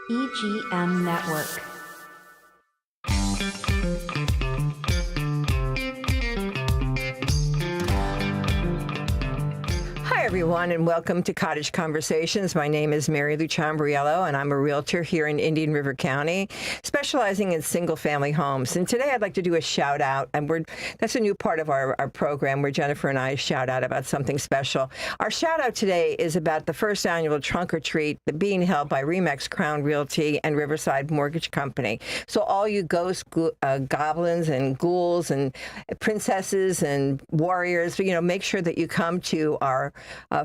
EGM Network. Hi, everyone, and welcome to Cottage Conversations. My name is Mary Lou Chambriello, and I'm a realtor here in Indian River County, specializing in single-family homes. And today I'd like to do a shout-out, and that's a new part of our program where Jennifer and I shout out about something special. Our shout-out today is about the first annual Trunk or Treat being held by Remax Crown Realty and Riverside Mortgage Company. So all you ghosts, goblins, and ghouls, and princesses, and warriors, make sure that you come to our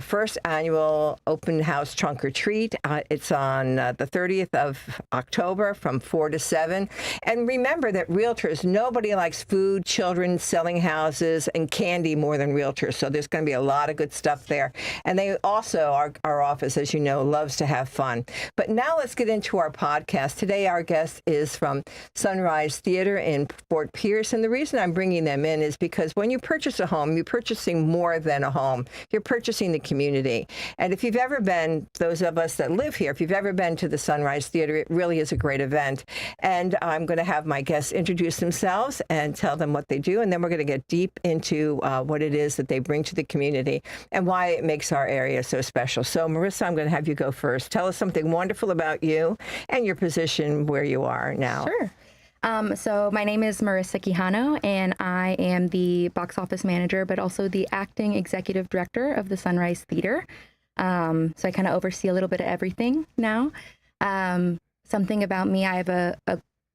first annual open house trunk or treat. It's on the 30th of October from 4 to 7. And remember that realtors, nobody likes food, children, selling houses, and candy more than realtors. So there's going to be a lot of good stuff there. And they also, our office, as you know, loves to have fun. But now let's get into our podcast. Today our guest is from Sunrise Theater in Fort Pierce. And the reason I'm bringing them in is because when you purchase a home, you're purchasing more than a home. You're purchasing the community. And if you've ever been, those of us that live here, if you've ever been to the Sunrise Theater, it really is a great event. And I'm going to have my guests introduce themselves and tell them what they do. And then we're going to get deep into what it is that they bring to the community and why it makes our area so special. So, Marissa, I'm going to have you go first. Tell us something wonderful about you and your position where you are now. Sure. So my name is Marissa Quijano, and I am the box office manager, but also the acting executive director of the Sunrise Theater. So I kind of oversee a little bit of everything now. Something about me, I have a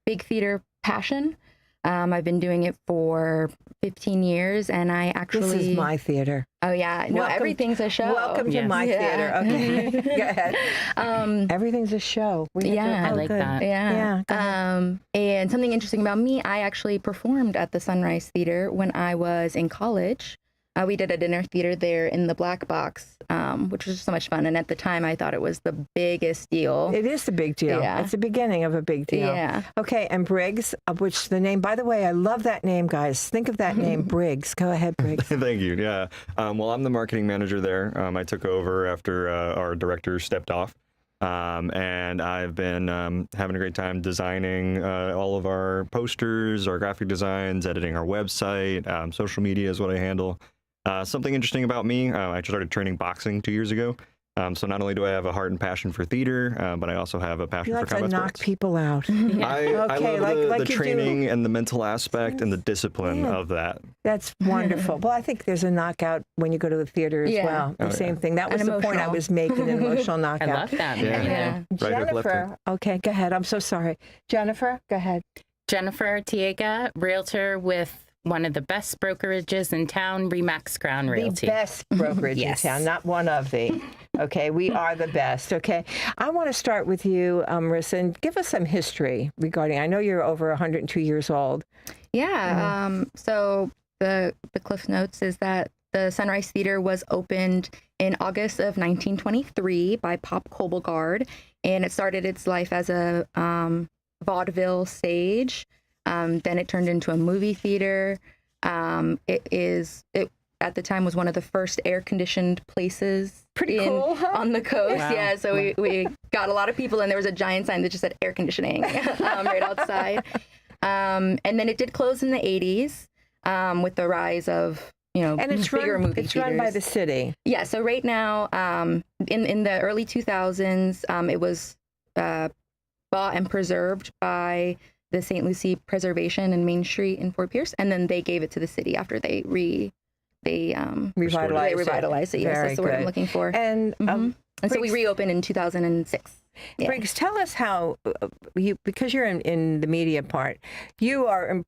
big theater passion. I've been doing it for 15 years, and I actually... This is my theater. Oh, yeah. No, everything's a show. Welcome to my theater. Okay. Go ahead. Everything's a show. I like that. Yeah. And something interesting about me, I actually performed at the Sunrise Theater when I was in college. We did a dinner theater there in the Black Box, which was so much fun. And at the time, I thought it was the biggest deal. It is the big deal. Yeah. It's the beginning of a big deal. Yeah. Okay, and Briggs, of which the name, by the way, I love that name, guys. Think of that name, Briggs. Go ahead, Briggs. Thank you. Yeah. Well, I'm the marketing manager there. I took over after our director stepped off. And I've been having a great time designing all of our posters, our graphic designs, editing our website. Social media is what I handle. Something interesting about me, I started training boxing 2 years ago. So not only do I have a heart and passion for theater, but I also have a passion for combat sports. sports. Knock people out. I love the you training do. and the mental aspect and the discipline of that. That's wonderful. Well, I think there's a knockout when you go to the theater as well. The same thing. That was the point I was making, an emotional knockout. I love that. Yeah. Right hook, left hook. Jennifer, okay, go ahead. I'm so sorry. Jennifer, go ahead. Jennifer Tiega, realtor with one of the best brokerages in town, Remax Crown Realty. The best brokerage Yes. in town, not one of the. Okay, we are the best. Okay, I want to start with you, Marissa, and give us some history regarding. I know you're over 102 years old. Yeah. So the Cliff Notes is that the Sunrise Theater was opened in August of 1923 by Pop Colblegard, and it started its life as a vaudeville stage. Then it turned into a movie theater. It at the time was one of the first air-conditioned places on the coast. Wow. Yeah, so we got a lot of people, and there was a giant sign that just said air conditioning right outside. And then it did close in the 80s with the rise of And it's bigger movie it's theaters. run by the city. Yeah, so right now, in the early 2000s, it was bought and preserved by the St. Lucie Preservation in Main Street in Fort Pierce, and then they gave it to the city after they revitalized it. Yes, Very that's the word I'm good. looking for. And And so we Briggs- reopened in 2006. Yeah. Briggs, tell us how because you're in the media part, you are an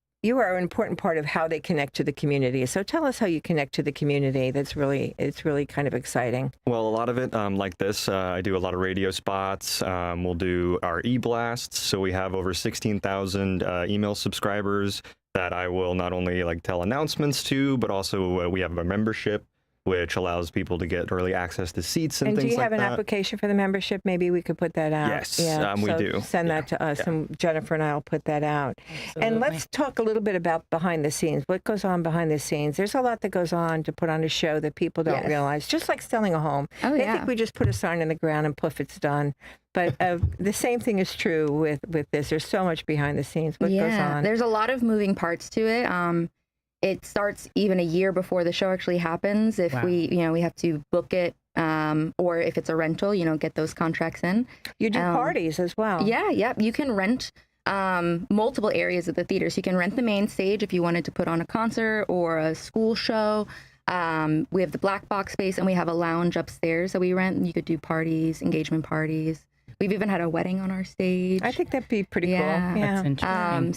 important part of how they connect to the community. So tell us how you connect to the community. It's really kind of exciting. Well, a lot of it, like this, I do a lot of radio spots. We'll do our e-blasts. So we have over 16,000 email subscribers that I will not only tell announcements to, but also we have a membership which allows people to get early access to seats and And do things you like have an that. application for the membership? Maybe we could put that out. Yes, we so do. Send that to us, and Jennifer and I will put that out. And let's talk a little bit about behind the scenes. What goes on behind the scenes? There's a lot that goes on to put on a show that people don't realize. Just like selling a home, they think we just put a sign in the ground and poof, it's done. But the same thing is true with this. There's so much behind the scenes. What goes on? There's a lot of moving parts to it. It starts even a year before the show actually happens. If we have to book it, or if it's a rental, get those contracts in. You do parties as well. Yeah. You can rent multiple areas of the theater. So you can rent the main stage if you wanted to put on a concert or a school show. We have the black box space, and we have a lounge upstairs that we rent. You could do parties, engagement parties. We've even had a wedding on our stage. I think that'd be pretty cool. Yeah. That's interesting.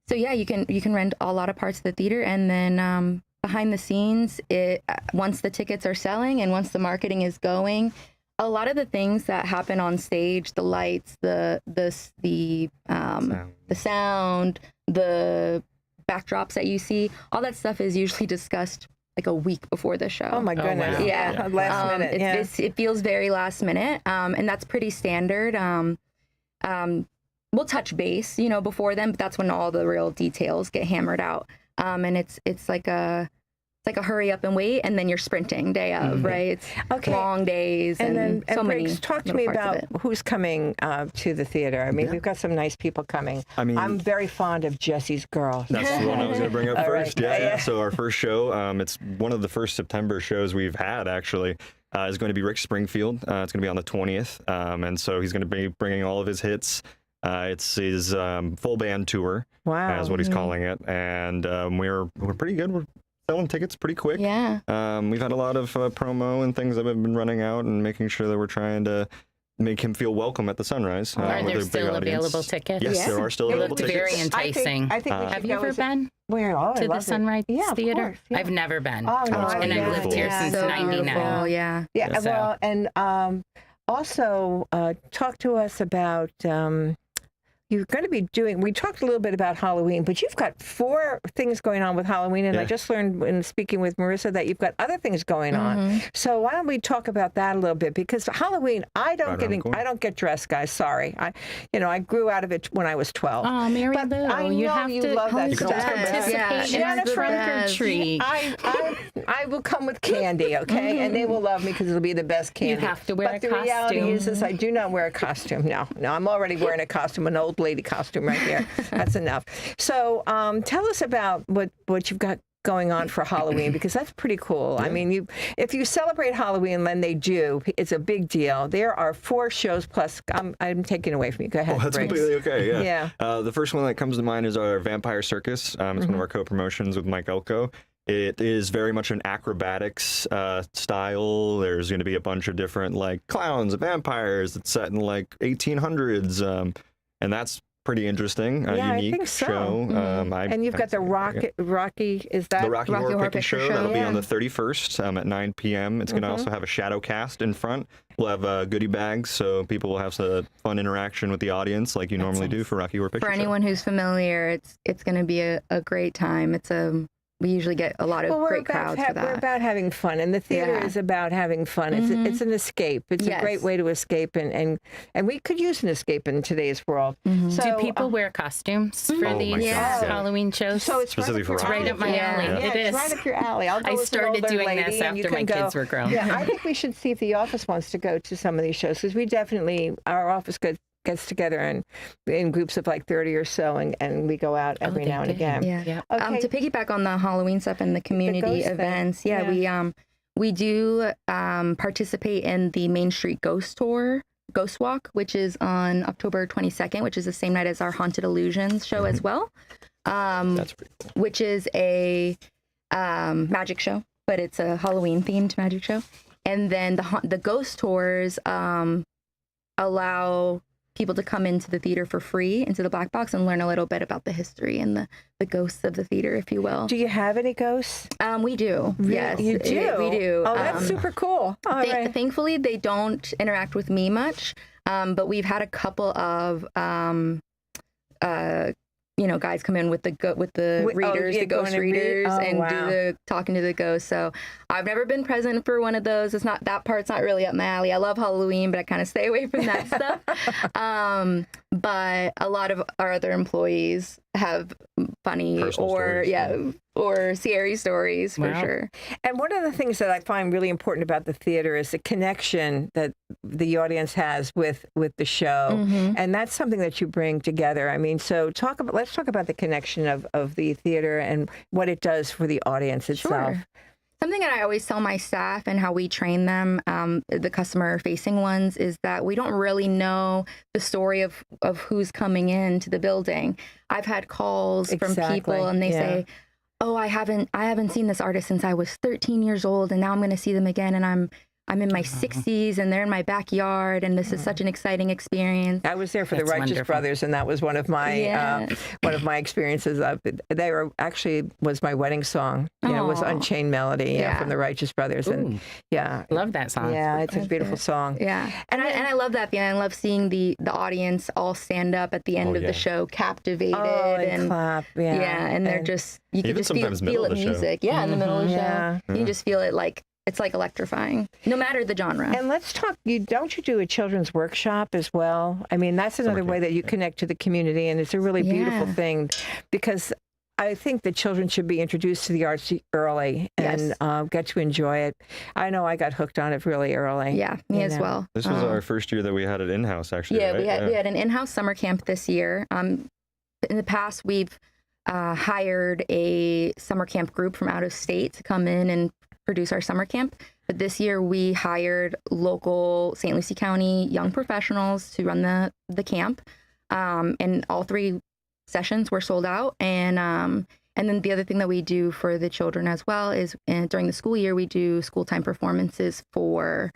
So yeah, you can rent a lot of parts of the theater, and then behind the scenes, once the tickets are selling and once the marketing is going, a lot of the things that happen on stage, the lights, the sound, the backdrops that you see, all that stuff is usually discussed like a week before the show. Oh my goodness. wow. Yeah. Last minute. It feels very last minute, and that's pretty standard. We'll touch base, before then, but that's when all the real details get hammered out. And it's like a hurry up and wait, and then you're sprinting day of, right? It's long days, and so many. Talk to me about who's coming to the theater. I mean, we've got some nice people coming. I mean, I'm very fond of Jesse's Girl. That's the one I was going to bring up first. Right. Yeah. So our first show, it's one of the first September shows we've had, actually. Is going to be Rick Springfield. It's going to be on the 20th, and so he's going to be bringing all of his hits. It's his full band tour, is what he's calling it, and we're pretty good. We're selling tickets pretty quick. Yeah. We've had a lot of promo and things that have been running out, and making sure that we're trying to make him feel welcome at the Sunrise. Are there still available tickets? Yes, there are still It available looked tickets. very enticing. I think we Have should you go ever been Where? Oh, I to the love it. Sunrise Yeah, of Theater? course, yeah. I've never been. Oh, no, it's and I've lived here since so 99. beautiful, yeah. Yeah, So- well, and also talk to us about you're going to be doing, we talked a little bit about Halloween, but you've got 4 things going on with Halloween, and I just learned in speaking with Marissa that you've got other things going on. So why don't we talk about that a little bit? Because Halloween, I don't get dressed, guys. Sorry, I grew out of it when I was 12. Oh, Mary But Lou, I you know have you to love that you stuff. can participate Yeah, in the trunk or yes. treat. I will come with candy, okay, and they will love me because it'll be the best candy. You have to wear but a the reality costume. is I do not wear a costume. No, I'm already wearing a costume, an old lady costume right here. That's enough. So tell us about what you've got going on for Halloween, because that's pretty cool. I mean, if you celebrate Halloween, then they do. It's a big deal. There are 4 shows plus. I'm taking away from you. Go ahead. Oh, that's Briggs. completely okay. Yeah. The first one that comes to mind is our Vampire Circus. It's one of our co-promotions with Mike Elko. It is very much an acrobatics style. There's going to be a bunch of different clowns, vampires. It's set in 1800s, and that's pretty interesting. Yeah, unique I think so. show. And you've got the Rocky. Is that the Rocky Horror Picture Show. That'll be on Yeah. the 31st at 9 p.m. It's going to also have a shadow cast in front. We'll have goodie bags, so people will have some fun interaction with the audience like you normally do for Rocky Horror Picture For Show. anyone who's familiar, it's going to be a great time. We usually get a lot of great crowds for that. We're about having fun, and the theater is about having fun. It's an escape. It's a great way to escape, and we could use an escape in today's world. So, Do people wear costumes for Oh, these my gosh. Halloween shows? So it's Specifically for right, right up my alley. Yeah, It it's is. right up your alley. I'll go I with an started older doing lady, this and you after my can go. kids were grown. Yeah, I think we should see if the office wants to go to some of these shows, because we definitely, our office gets together in groups of 30 or so, and we go out every they now and did. again. Yeah. Yep. Okay. To piggyback on the Halloween stuff and the community ghost thing. events, Yeah. we do participate in the Main Street Ghost Tour, Ghost Walk, which is on October 22nd, which is the same night as our Haunted Illusions show as well. That's pretty cool. Which is a magic show, but it's a Halloween themed magic show. And then the ghost tours allow people to come into the theater for free, into the black box, and learn a little bit about the history and the ghosts of the theater, if you will. Do you have any ghosts? We do. Yes, You do? we do. Oh, that's super cool. All right. Thankfully, they don't interact with me much, but we've had a couple of guys come in with the readers, the ghost readers, and do the talking to the ghosts. So I've never been present for one of those. It's not, that part's not really up my alley. I love Halloween, but I kind of stay away from that stuff. But a lot of our other employees have funny Personal or stories. or scary stories for sure. And one of the things that I find really important about the theater is the connection that the audience has with the show, and that's something that you bring together. I mean, so let's talk about the connection of the theater and what it does for the audience itself. Sure. Something that I always tell my staff and how we train them, the customer-facing ones, is that we don't really know the story of who's coming into the building. I've had calls from people, and they say, "Oh, I haven't seen this artist since I was 13 years old, and now I'm going to see them again, and I'm in my 60s, and they're in my backyard, and this is such an exciting experience." I was there for the That's Righteous wonderful. Brothers, and that was one of my experiences. They were actually was my wedding song. It was Aw. Unchained Melody from the Righteous Brothers, and Love that song. yeah, it's a beautiful song. Yeah, and I love that. I love seeing the audience all stand up at the end of yeah. the show, captivated, and clap. and they're just, you can Even just sometimes feel middle it of the show. music. Yeah, in the middle of the Yeah. show, you can just feel it like. It's like electrifying, no matter the genre. And let's talk. Don't you do a children's workshop as well? I mean, that's another way that you connect to the community, and it's a really beautiful thing, because I think that children should be introduced to the arts early and get to enjoy it. I know I got hooked on it really early. Yeah, me as well. This was our first year that we had it in-house, actually. Yeah, right? we had an in-house summer camp this year. In the past, we've hired a summer camp group from out of state to come in and produce our summer camp. But this year we hired local St. Lucie County young professionals to run the camp. And all 3 sessions were sold out. And then the other thing that we do for the children as well is during the school year, we do school time performances for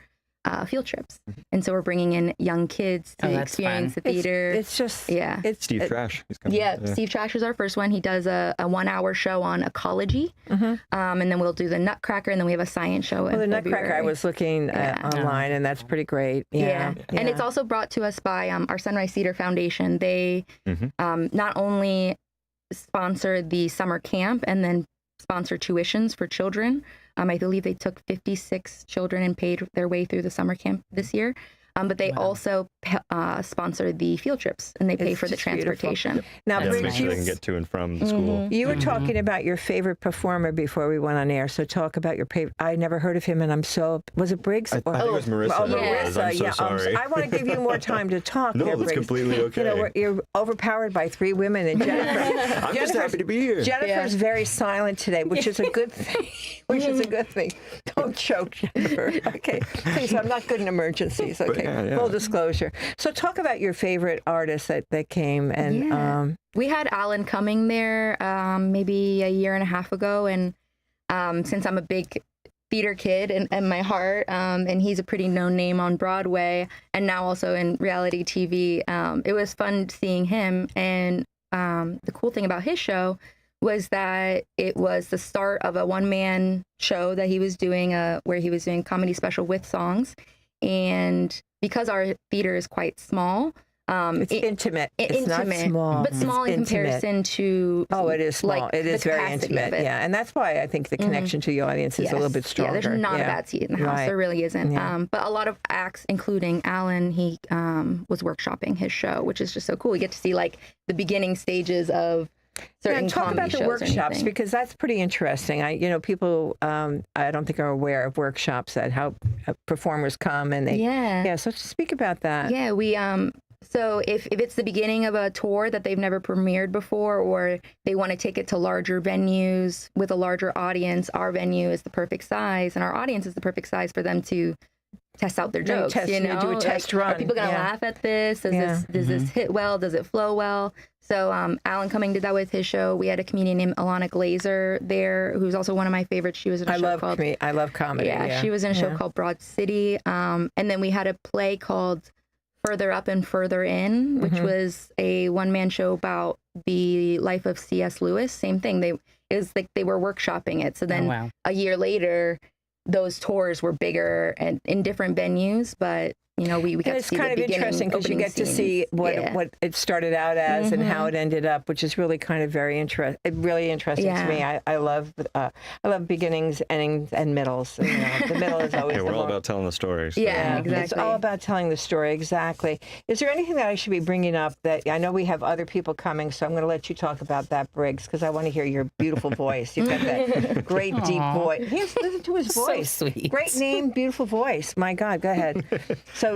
field trips. And so we're bringing in young kids to experience the theater. It's just, it's Steve Trash. He's coming. Steve Trash is our first one. He does a 1-hour show on ecology. And then we'll do the Nutcracker, and then we have a science show. Well, the Nutcracker, I was looking online, and that's pretty great. Yeah. And it's also brought to us by our Sunrise Theater Foundation. They not only sponsor the summer camp and then sponsor tuitions for children. I believe they took 56 children and paid their way through the summer camp this year. But they also sponsor the field trips, and they pay for the transportation. Beautiful. Now, Yeah, Briggs, make sure they can get to and from the school. you were talking about your favorite performer before we went on air. So talk about your favorite. I never heard of him, and I'm so. Was it Briggs? I think it was Marissa. Oh, that was. I'm so sorry. I want to give you more time to talk. No, there, that's Briggs. completely okay. You know, you're overpowered by 3 women, and Jennifer. I'm just happy to be here. Jennifer's very silent today, which is a good thing. Don't choke, Jennifer. Okay, please. I'm not good in emergencies. Okay, yeah. Full disclosure. So talk about your favorite artists that came, and we had Alan coming there maybe a year and a half ago, and since I'm a big theater kid in my heart, and he's a pretty known name on Broadway and now also in reality TV, it was fun seeing him. And the cool thing about his show was that it was the start of a one-man show that he was doing, where he was doing comedy special with songs. And because our theater is quite small, it's intimate. It's not small, but small in comparison to. Oh, it is small. Like, it is very intimate. Yeah, and that's why I think the connection to the audience is a little bit stronger. Yeah, there's not a bad seat in the house. Right. There really isn't. Yeah. But a lot of acts, including Alan, he was workshopping his show, which is just so cool. We get to see like the beginning stages of certain talk about the workshops, because that's pretty interesting. People I don't think are aware of workshops, that how performers come and they so speak about that. Yeah, we so if it's the beginning of a tour that they've never premiered before, or they want to take it to larger venues with a larger audience, our venue is the perfect size, and our audience is the perfect size for them to test out their jokes. Do a test run. Are people going to laugh at this? Does this hit well? Does it flow well? So Alan Cumming did that with his show. We had a comedian named Alana Glazer there, who's also one of my favorites. She was in a show called... I love comedy. Yeah, she was in a show called Broad City. And then we had a play called Further Up and Further In, which was a one-man show about the life of C.S. Lewis. Same thing. It was like they were workshopping it. So then a year later, those tours were bigger and in different venues, but we got to It's see kind the of interesting because you get to see what it started out as and how it ended up, which is really kind of really interesting to me. I love beginnings, endings, and middles. The middle is always we're all about telling the stories. So. Yeah, exactly. It's all about telling the story, exactly. Is there anything that I should be bringing up that I know we have other people coming, so I'm going to let you talk about that, Briggs, because I want to hear your beautiful voice. You've got that great deep voice. Listen to his voice. So sweet. Great name, beautiful voice. My God, go ahead. So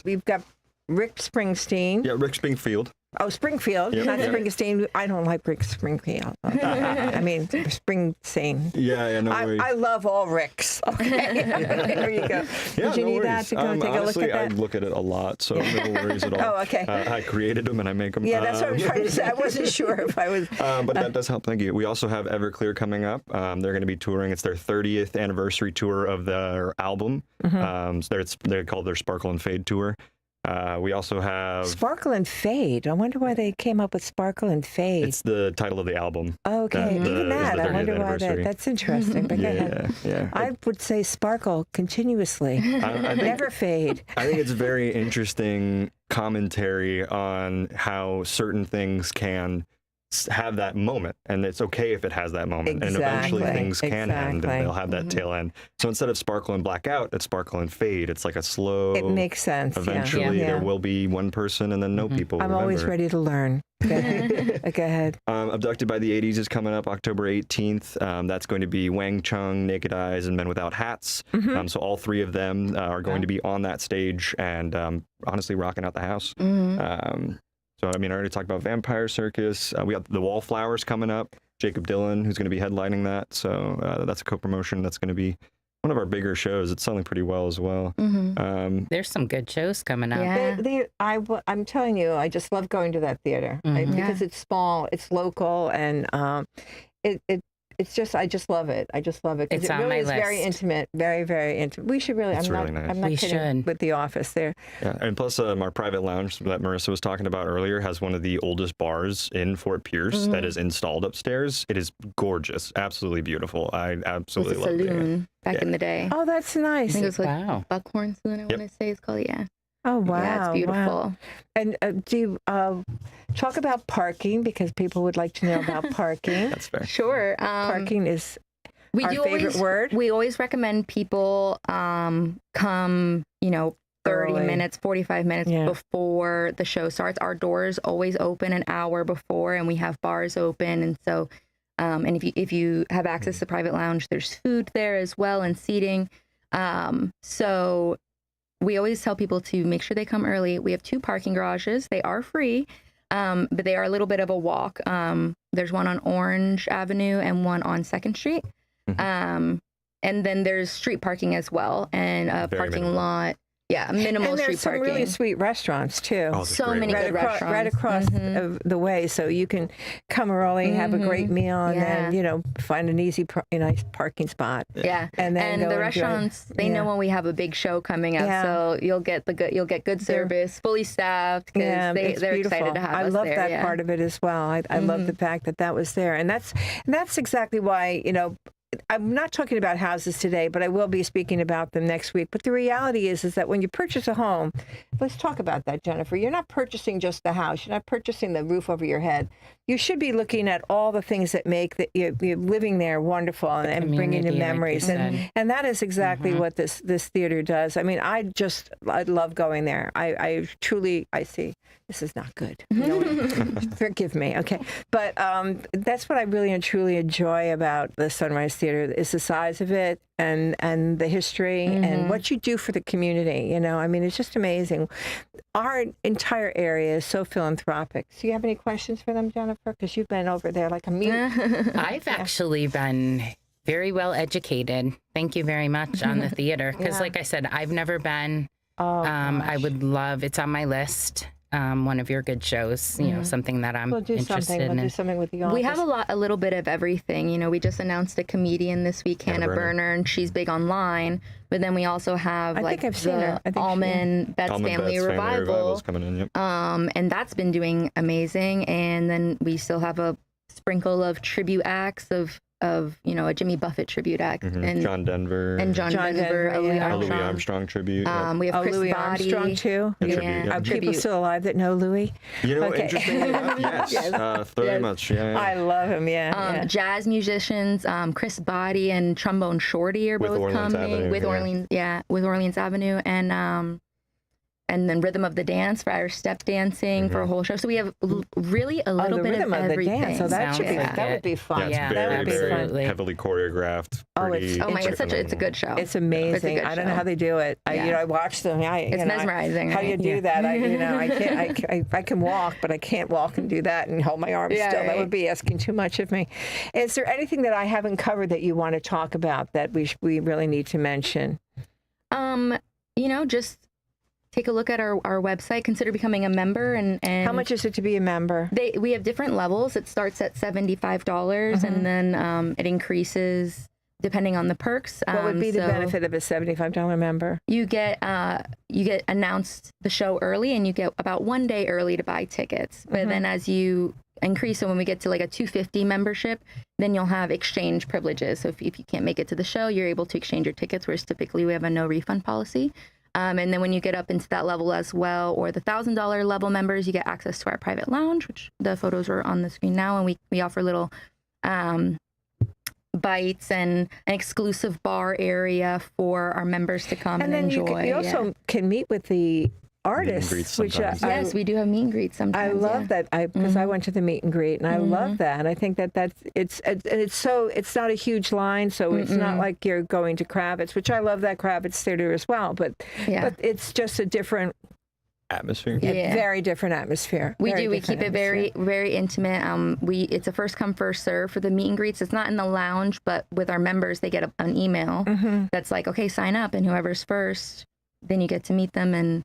we've got Rick Springsteen. Yeah, Rick Springfield. Oh, Springfield, not Springsteen. I don't like Rick Springfield. I mean, Springsteen. Yeah, no worries. I love all Ricks. Okay, there you go. Yeah, Did you no need worries. that to go take honestly, a look at that? I look at it a lot, so no worries at all. Oh, okay. I created them and I make them. Yeah, that's what I was trying to say. I wasn't sure if I was. But that does help. Thank you. We also have Everclear coming up. They're going to be touring. It's their 30th anniversary tour of their album. They're called their Sparkle and Fade tour. We also have Sparkle and Fade. I wonder why they came up with Sparkle and Fade. It's the title of the album. Okay, even that. I wonder why that's interesting. But yeah. I would say sparkle continuously, I think, never fade. I think it's very interesting commentary on how certain things can have that moment, and it's okay if it has that moment, and eventually things can end and they'll have that tail end. So instead of sparkle and black out, it's sparkle and fade. It's like a slow, it makes sense. Eventually there will be one person and then no people will I'm remember. always ready to learn. Go ahead. Go ahead. Abducted by the 80s is coming up October 18th. That's going to be Wang Chung, Naked Eyes, and Men Without Hats. So all three of them are going to be on that stage and honestly rocking out the house. So, I mean, I already talked about Vampire Circus. We got the Wallflowers coming up. Jacob Dylan, who's going to be headlining that. So that's a co-promotion. That's going to be one of our bigger shows. It's selling pretty well as well. There's some good shows coming up. Yeah. I'm telling you, I just love going to that theater because it's small, it's local, and it's just, I just love it. I just love it. It's it on really my is very list. intimate, very, very intimate. We should really, It's I'm really not nice. kidding with The Office there. Yeah, and plus our private lounge that Marissa was talking about earlier has one of the oldest bars in Fort Pierce that is installed upstairs. It is gorgeous, absolutely beautiful. I absolutely love it. Saloon back in the day. Oh, that's I nice. think it was like Buckhorn Saloon, I want to say it's called, Oh, wow. Yeah, it's beautiful. Wow. And do you talk about parking, because people would like to know about parking. That's fair. Sure. Parking is we our favorite word. We always recommend people come, 30 Early. minutes, 45 minutes before the show starts. Our doors always open an hour before, and we have bars open. And so, and if you have access to private lounge, there's food there as well and seating. So we always tell people to make sure they come early. We have 2 parking garages. They are free, but they are a little bit of a walk. There's one on Orange Avenue and one on 2nd Street. And then there's street parking as well, and a parking lot. Yeah, minimal and street there's some parking. really sweet restaurants too. Oh, So many good restaurants. Right across the way, so you can come early, have a great meal, and then find an easy, nice parking spot. Yeah, and then the restaurants they know when we have a big show coming up, so you'll get good service, fully staffed, because they're excited to have us there. I love that part of it as well. I love the fact that was there, and that's exactly why I'm not talking about houses today, but I will be speaking about them next week. But the reality is that when you purchase a home, let's talk about that, Jennifer. You're not purchasing just the house. You're not purchasing the roof over your head. You should be looking at all the things that make you're living there wonderful and bringing you memories. Like and that is exactly what this theater does. I mean, I love going there. I truly see. This is not good. Forgive me. Okay. But that's what I really and truly enjoy about the Sunrise Theater is the size of it and the history and what you do for the community. I mean, it's just amazing. Our entire area is so philanthropic. Do you have any questions for them, Jennifer? Because you've been over there like a mute. I've actually been very well educated. Thank you very much on the theater. Because like I said, I've never been. I would love, it's on my list. One of your good shows, something that I'm interested in. We'll do something with the Office. We have a little bit of everything. We just announced a comedian this week, Hannah Berner, and she's big online. But then we also have the Allman Betts Family Revival coming in. And that's been doing amazing. And then we still have a sprinkle of tribute acts of a Jimmy Buffett tribute act, and John Denver. and John Denver, Denver, Louis yeah. A Louis Armstrong. Armstrong tribute. Yep. We have Chris Louis Body. Armstrong too. A tribute, Yeah, yeah. Are people tribute. still alive that know Louis? You know, Okay. interestingly enough, yes. Very much, yeah. I love him. Yeah. Jazz musicians, Chris Body and Trombone Shorty are With both Orleans coming Avenue, with yeah. Orleans Avenue, and then Rhythm of the Dance for our step dancing for a whole show. So we have really a little the bit rhythm of of the everything. dance. So that should be Sounds like that would it. be fun. Yeah, it's Yeah, very, that would be very fun. absolutely. heavily choreographed. Oh, Pretty, Oh my, it's a good show. It's amazing. good I don't know show. how they do it. Yeah. I watch them. It's mesmerizing, How do you right? do Yeah. that? I can't. I can walk, but I can't walk and do that and hold my arms Yeah, still. That right. would be asking too much of me. Is there anything that I haven't covered that you want to talk about that we really need to mention? Just take a look at our website, consider becoming a member, and How much is it to be a member? we have different levels. It starts at $75 dollars and then it increases depending on the perks. What would be the so benefit of a $75 member? You get announced the show early, and you get about 1 day early to buy tickets. But then as you increase, so when we get to like a $250 membership, then you'll have exchange privileges. So if you can't make it to the show, you're able to exchange your tickets, whereas typically we have a no refund policy. And then when you get up into that level as well, or the $1,000 level members, you get access to our private lounge, which the photos are on the screen now, and we offer little bites and an exclusive bar area for our members to come and then enjoy. you also can meet with the artists, greets which sometimes. Yes, we do have meet and greets I sometimes. love yeah. that because I went to the meet and greet and I love that. And I think it's not a huge line, so it's not like you're going to Kravitz, which I love that Kravitz theater as well, but it's just a different, Atmosphere. Yeah. very different atmosphere. We Very do. We different keep it atmosphere. very, very intimate. It's a first come, first serve for the meet and greets. It's not in the lounge, but with our members, they get an email that's like, okay, sign up, and whoever's first, then you get to meet them. And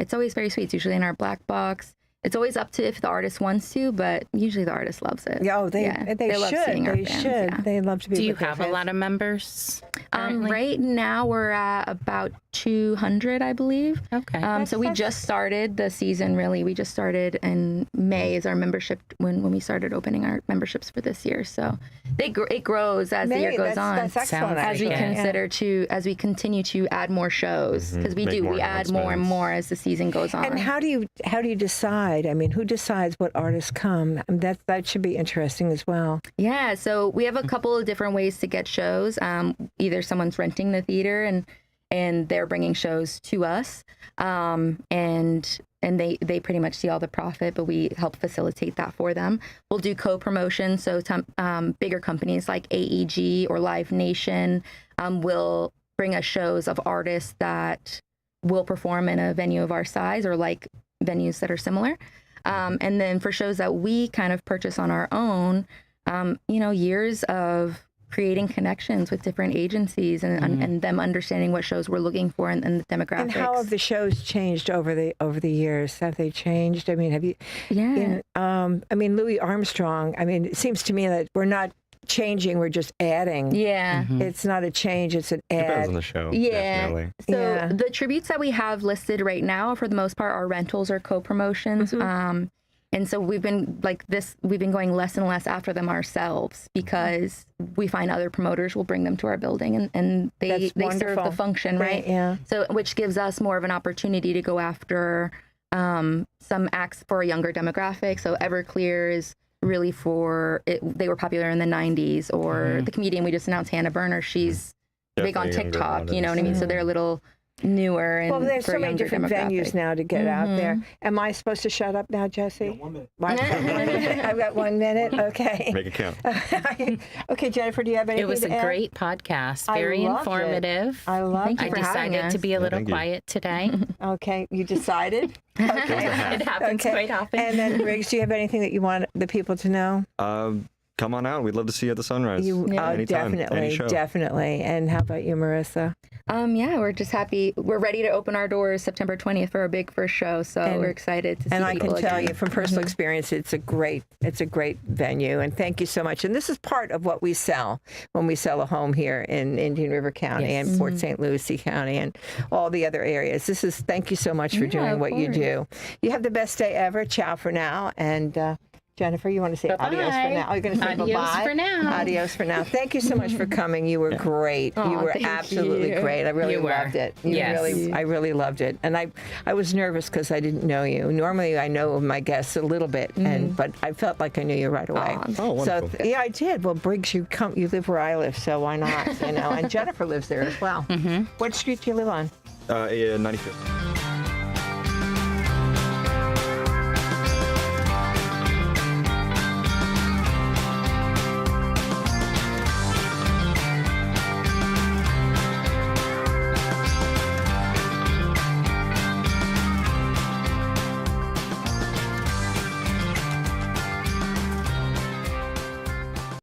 it's always very sweet. It's usually in our black box. It's always up to if the artist wants to, but usually the artist loves it. Yeah, they love should. seeing our They fans, should. yeah. They love to be. Do you with their have a fans. lot of members? currently? Right now we're at about 200, I believe. Okay. So we just started the season, really. We just started in May is our membership, when we started opening our memberships for this year. So it grows as the year goes on. That's excellent. As we actually. as we continue to add more shows, because we Make more we add more and announcements. more as the season goes on. And how do you decide? I mean, who decides what artists come? I mean, that should be interesting as well. Yeah, so we have a couple of different ways to get shows. Either someone's renting the theater and they're bringing shows to us, and they pretty much see all the profit, but we help facilitate that for them. We'll do co-promotion, so bigger companies like AEG or Live Nation will bring us shows of artists that will perform in a venue of our size or like venues that are similar. And then for shows that we kind of purchase on our own, years of creating connections with different agencies and them understanding what shows we're looking for and the demographics. And how have the shows changed over the years? Have they changed? I mean, have you? Yeah. I mean, Louis Armstrong. I mean, it seems to me that we're not changing; we're just adding. Yeah. It's not a change; it's an add. Depends on the show. Yeah. Definitely. So Yeah. the tributes that we have listed right now, for the most part, are rentals or co-promotions. And so we've been going less and less after them ourselves, because we find other promoters will bring them to our building and they That's serve wonderful. the function, right? Yeah. So which gives us more of an opportunity to go after some acts for a younger demographic. So Everclear is really they were popular in the 90s, or the comedian we just announced, Hannah Berner, she's big on Definitely younger TikTok, you know what I mean? audience. So they're a little newer and Well, there's for so a many younger different demographic. venues now to get out there. Am I supposed to shut up now, Jesse? 1 minute. I've got 1 minute. Okay. Make it count. Okay, Jennifer, do you have anything It was to a add? great podcast, I very loved it. informative. I love Thank you I for having decided us. to be a little thank you. quiet today. Okay, you decided? It happens quite often. And then, Riggs, do you have anything that you want the people to know? Come on out. We'd love to see you at the Sunrise. Anytime, any show. Definitely. And how about you, Marissa? Yeah, we're just happy. We're ready to open our doors September 20th for our big first show. So we're excited to see And I people can tell again. you from personal experience, it's a great venue. And thank you so much. And this is part of what we sell when we sell a home here in Indian River County and Port St. Lucie County and all the other areas. Thank you so much for doing of what you course. do. You have the best day ever. Ciao for now. And Jennifer, you want to say adios for Bye-bye. now? Are you going to say Adios bye-bye? for now. Adios for now. Thank you so much for coming. You were great. You were thank absolutely you. great. I really You were. loved it. Yes. I really loved it. And I was nervous because I didn't know you. Normally, I know my guests a little bit, but I felt like I knew you right away. Oh, wonderful. So yeah, I did. Well, Briggs, you live where I live, so why not? And Jennifer lives there as well. What street do you live on? 95th.